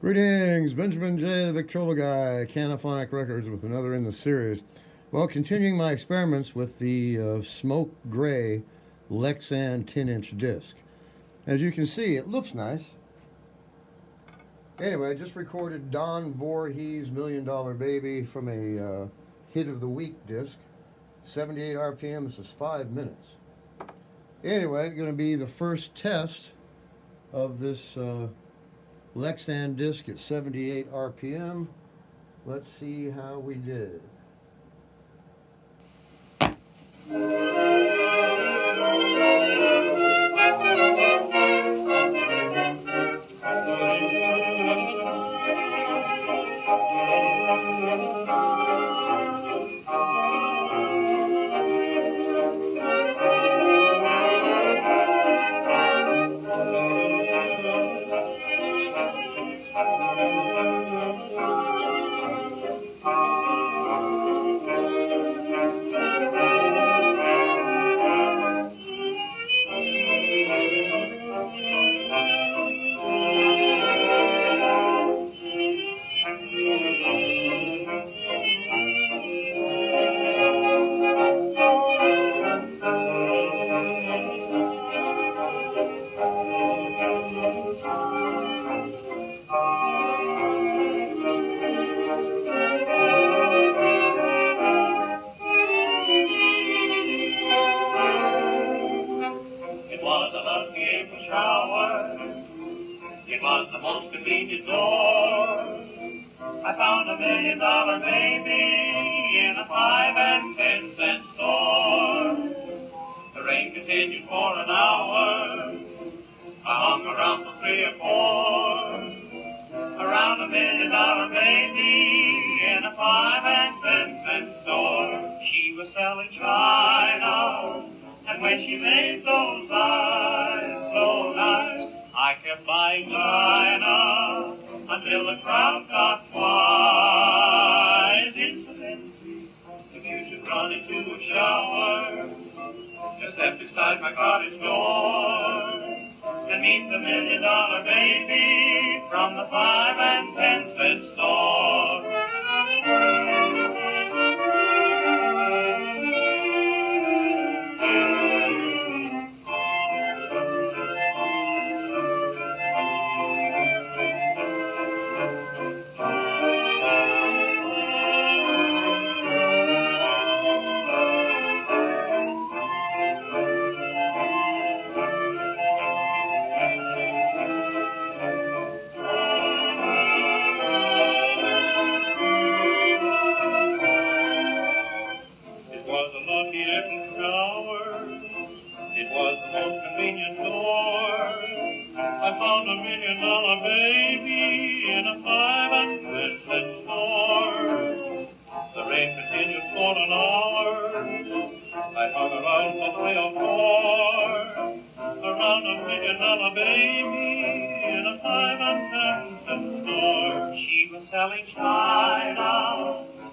Greetings, Benjamin J. the Victrola Guy, Canophonic Records with another in the series. Well, continuing my experiments with the smoke gray Lexan 10-inch disc. As you can see, it looks nice. Anyway, I just recorded Don Voorhees' $1 Million Baby from a Hit of the Week disc. 78 RPM, this is 5 minutes. Anyway, going to be the first test of this Lexan disc at 78 RPM. Let's see how we did. It was the most convenient door. I found $1 million baby in a 5 and 10 cent store. The rain continued for an hour. I hung around for 3 or 4. Around $1 million baby in a 5 and 10 cent store. She was selling china, and when she made those eyes so nice, I kept buying china until the crowd got wise. Incidentally, if you should run into a shower, just step inside my cottage door and meet the $1 Million Baby from the 5 and 10 cent store. It was the most convenient door. I found $1 Million baby in a 5 and 10 cent store. The rain continued for an hour. I hung around for 3 or 4. Around $1 Million baby in a 5 and 10 cent store. She was selling china,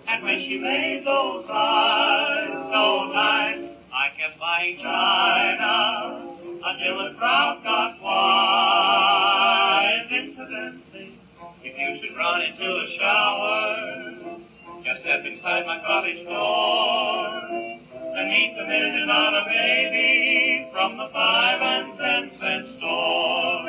and when she made those eyes so nice, I kept buying china until the crowd got wise. Incidentally, if you should run into a shower, just step inside my cottage door and meet the $1 Million baby from the 5 and 10 cent store.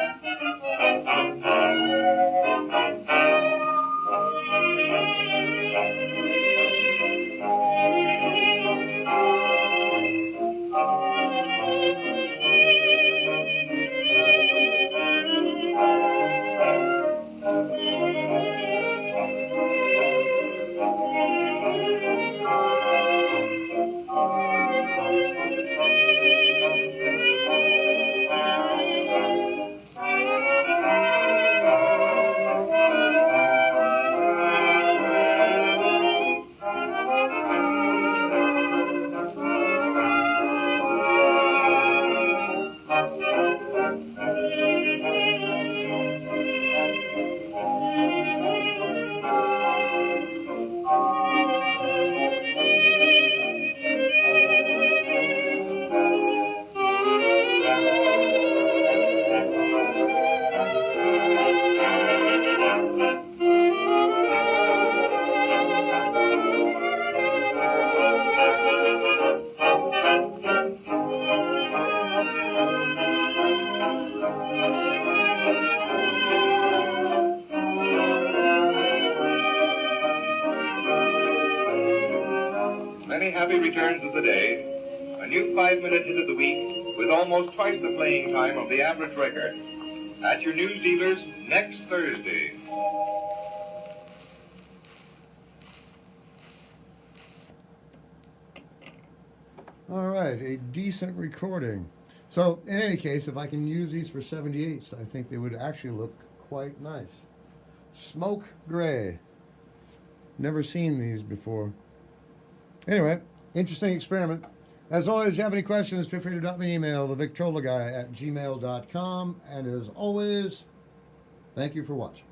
two returns of the day, a new 5-minute hit of the week with almost twice the playing time of the average record. At your news dealers next Thursday. All right, a decent recording. So, in any case, if I can use these for 78s, I think they would actually look quite nice. Smoke gray. Never seen these before. Anyway, interesting experiment. As always, if you have any questions, feel free to drop me an email, TheVictrolaGuy@gmail.com. And as always, thank you for watching.